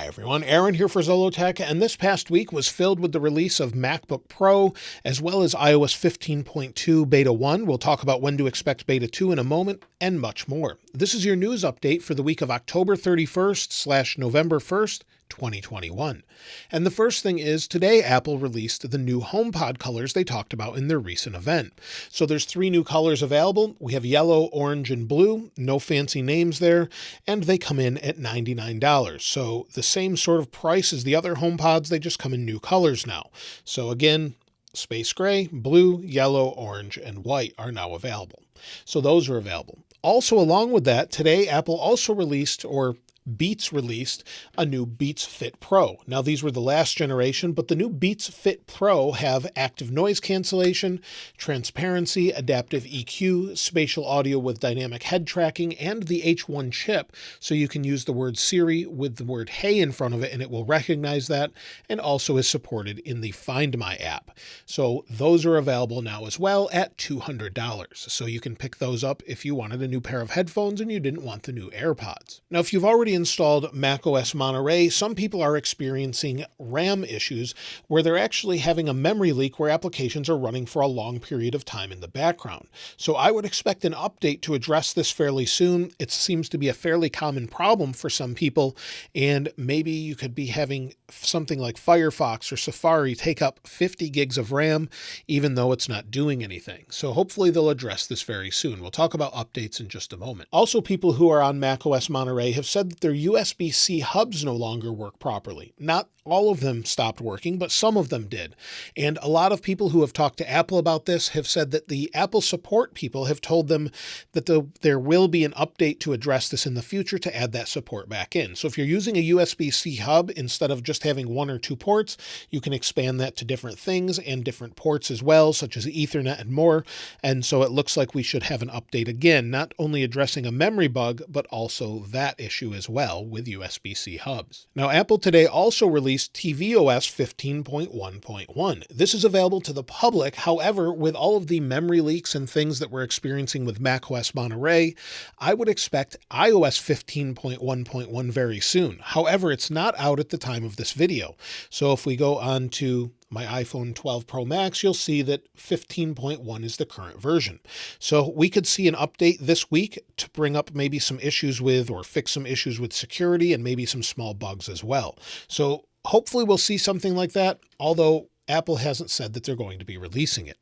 Hi everyone, Aaron here for Zollotech, and this past week was filled with the release of MacBook Pro as well as iOS 15.2 Beta 1. We'll talk about when to expect Beta 2 in a moment, and much more. This is your news update for the week of October 31st / November 1st, 2021. And the first thing is, today Apple released the new HomePod colors they talked about in their recent event. So there's 3 new colors available. We have yellow, orange, and blue. No fancy names there, and they come in at $99. So the same sort of price as the other HomePods, they just come in new colors now. So again, space gray, blue, yellow, orange, and white are now available. So those are available. Also, along with that, today Apple also released, or Beats released, a new Beats Fit Pro. Now these were the last generation, but the new Beats Fit Pro have active noise cancellation, transparency, adaptive EQ, spatial audio with dynamic head tracking, and the H1 chip, so you can use the word Siri with the word Hey in front of it and it will recognize that, and also is supported in the Find My app. So those are available now as well at $200. So you can pick those up if you wanted a new pair of headphones and you didn't want the new AirPods. Now if you've already installed macOS Monterey, some people are experiencing RAM issues where they're actually having a memory leak where applications are running for a long period of time in the background. So I would expect an update to address this fairly soon. It seems to be a fairly common problem for some people, and maybe you could be having something like Firefox or Safari take up 50 gigs of RAM, even though it's not doing anything. So hopefully they'll address this very soon. We'll talk about updates in just a moment. Also, people who are on macOS Monterey have said that their USB-C hubs no longer work properly. Not all of them stopped working, but some of them did. And a lot of people who have talked to Apple about this have said that the Apple support people have told them that there will be an update to address this in the future to add that support back in. So if you're using a USB-C hub, instead of just having 1 or 2 ports, you can expand that to different things and different ports as well, such as Ethernet and more. And so it looks like we should have an update again, not only addressing a memory bug, but also that issue as well with USB-C hubs. Now, Apple today also released tvOS 15.1.1. This is available to the public. However, with all of the memory leaks and things that we're experiencing with macOS Monterey, I would expect iOS 15.1.1 very soon. However, it's not out at the time of this video. So if we go on to my iPhone 12 Pro Max, you'll see that 15.1 is the current version. So we could see an update this week to bring up maybe some issues with, or fix some issues with security and maybe some small bugs as well. So hopefully we'll see something like that, although Apple hasn't said that they're going to be releasing it.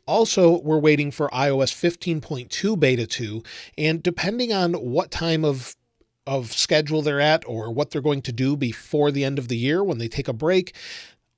Also, we're waiting for iOS 15.2 Beta 2, and depending on what time of schedule they're at or what they're going to do before the end of the year when they take a break,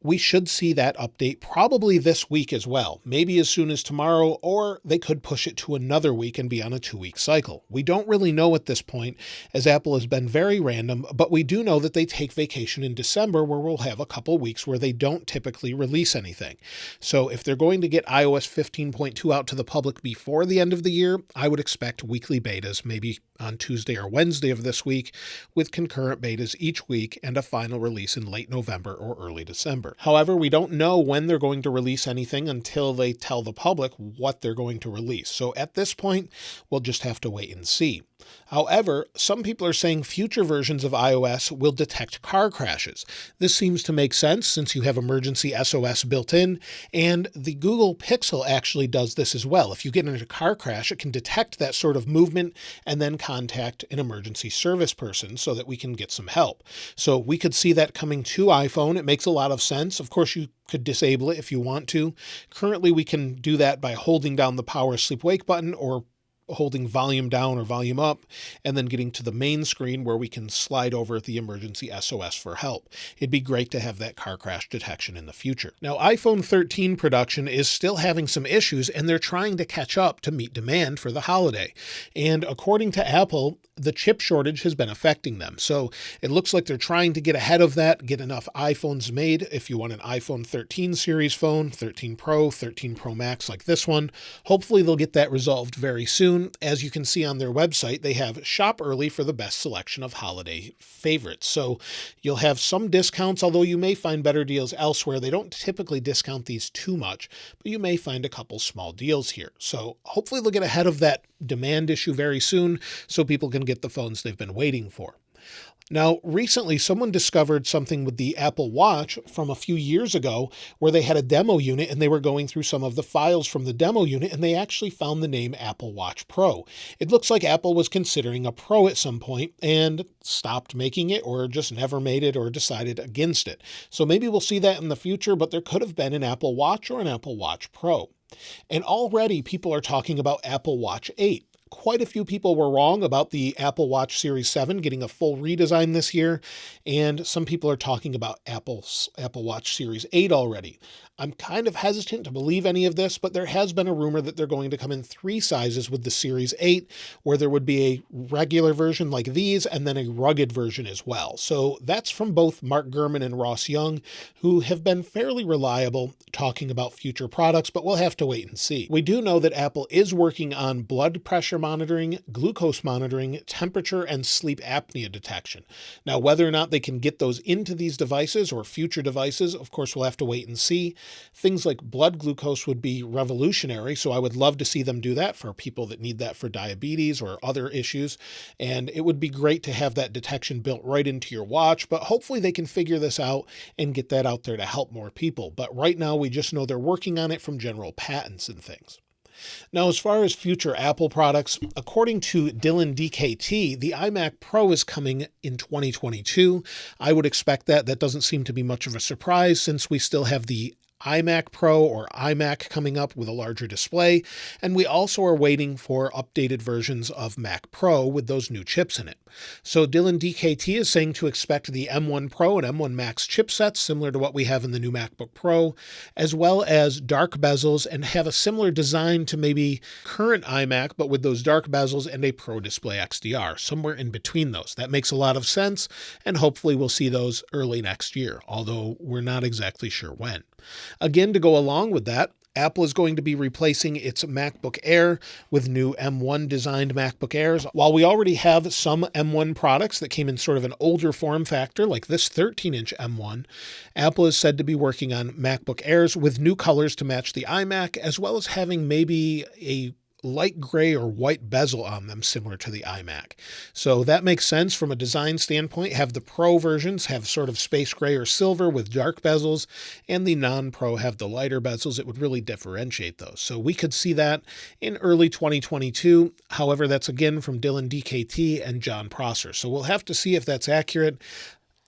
we should see that update probably this week as well, maybe as soon as tomorrow, or they could push it to another week and be on a 2-week cycle. We don't really know at this point, as Apple has been very random, but we do know that they take vacation in December where we'll have a couple weeks where they don't typically release anything. So if they're going to get iOS 15.2 out to the public before the end of the year, I would expect weekly betas, maybe on Tuesday or Wednesday of this week, with concurrent betas each week and a final release in late November or early December. However, we don't know when they're going to release anything until they tell the public what they're going to release. So at this point, we'll just have to wait and see. However, some people are saying future versions of iOS will detect car crashes. This seems to make sense since you have emergency SOS built in, and the Google Pixel actually does this as well. If you get in a car crash, it can detect that sort of movement and then contact an emergency service person so that we can get some help. So we could see that coming to iPhone. It makes a lot of sense. Of course, you could disable it if you want to. Currently, we can do that by holding down the power sleep wake button or holding volume down or volume up, and then getting to the main screen where we can slide over the emergency SOS for help. It'd be great to have that car crash detection in the future. Now, iPhone 13 production is still having some issues, and they're trying to catch up to meet demand for the holiday. And according to Apple, the chip shortage has been affecting them. So it looks like they're trying to get ahead of that, get enough iPhones made. If you want an iPhone 13 series phone, 13 Pro, 13 Pro Max like this one, hopefully they'll get that resolved very soon. As you can see on their website, they have shop early for the best selection of holiday favorites. So you'll have some discounts, although you may find better deals elsewhere. They don't typically discount these too much, but you may find a couple small deals here. So hopefully they'll get ahead of that demand issue very soon so people can get the phones they've been waiting for. Now, recently, someone discovered something with the Apple Watch from a few years ago where they had a demo unit and they were going through some of the files from the demo unit and they actually found the name Apple Watch Pro. It looks like Apple was considering a Pro at some point and stopped making it or just never made it or decided against it. So maybe we'll see that in the future, but there could have been an Apple Watch or an Apple Watch Pro. And already people are talking about Apple Watch 8. Quite a few people were wrong about the Apple Watch Series 7 getting a full redesign this year, and some people are talking about Apple's Apple Watch Series 8 already. I'm kind of hesitant to believe any of this, but there has been a rumor that they're going to come in 3 sizes with the Series 8, where there would be a regular version like these and then a rugged version as well. So that's from both Mark Gurman and Ross Young, who have been fairly reliable talking about future products, but we'll have to wait and see. We do know that Apple is working on blood pressure monitoring, glucose monitoring, temperature, and sleep apnea detection. Now, whether or not they can get those into these devices or future devices, of course, we'll have to wait and see. Things like blood glucose would be revolutionary, so I would love to see them do that for people that need that for diabetes or other issues. And it would be great to have that detection built right into your watch, but hopefully they can figure this out and get that out there to help more people. But right now, we just know they're working on it from general patents and things. Now, as far as future Apple products, according to Dylan DKT, the iMac Pro is coming in 2022. I would expect that. That doesn't seem to be much of a surprise since we still have the iMac Pro or iMac coming up with a larger display, and we also are waiting for updated versions of Mac Pro with those new chips in it. So Dylan DKT is saying to expect the M1 Pro and M1 Max chipsets similar to what we have in the new MacBook Pro, as well as dark bezels and have a similar design to maybe current iMac, but with those dark bezels and a Pro Display XDR, somewhere in between those. That makes a lot of sense, and hopefully we'll see those early next year, although we're not exactly sure when. Again, to go along with that, Apple is going to be replacing its MacBook Air with new M1 designed MacBook Airs. While we already have some M1 products that came in sort of an older form factor, like this 13-inch M1, Apple is said to be working on MacBook Airs with new colors to match the iMac, as well as having maybe a light gray or white bezel on them, similar to the iMac. So that makes sense from a design standpoint. Have the Pro versions have sort of space gray or silver with dark bezels, and the non-Pro have the lighter bezels. It would really differentiate those. So we could see that in early 2022. However, that's again from Dylan DKT and John Prosser. So we'll have to see if that's accurate.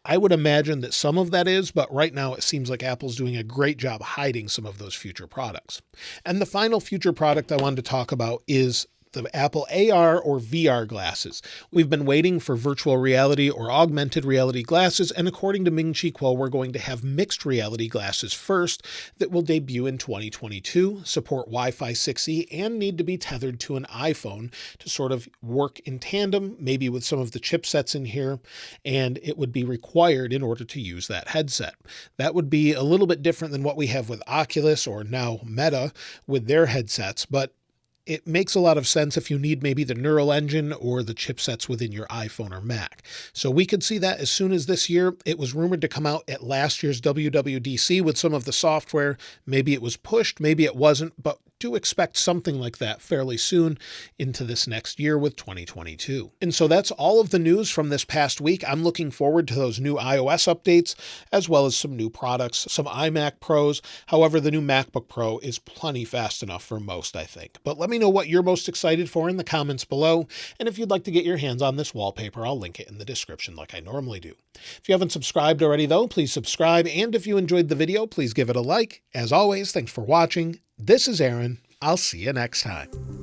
I would imagine that some of that is, but right now it seems like Apple's doing a great job hiding some of those future products. And the final future product I wanted to talk about is the Apple AR or VR glasses. We've been waiting for virtual reality or augmented reality glasses, and according to Ming-Chi Kuo, we're going to have mixed reality glasses first that will debut in 2022, support Wi-Fi 6E, and need to be tethered to an iPhone to sort of work in tandem, maybe with some of the chipsets in here, and it would be required in order to use that headset. That would be a little bit different than what we have with Oculus or now Meta with their headsets, but it makes a lot of sense if you need maybe the neural engine or the chipsets within your iPhone or Mac. So we could see that as soon as this year. It was rumored to come out at last year's WWDC with some of the software. Maybe it was pushed, maybe it wasn't, but do expect something like that fairly soon into this next year with 2022. And so that's all of the news from this past week. I'm looking forward to those new iOS updates, as well as some new products, some iMac Pros. However, the new MacBook Pro is plenty fast enough for most, I think. But let me know what you're most excited for in the comments below. And if you'd like to get your hands on this wallpaper, I'll link it in the description like I normally do. If you haven't subscribed already though, please subscribe. And if you enjoyed the video, please give it a like. As always, thanks for watching. This is Aaron. I'll see you next time.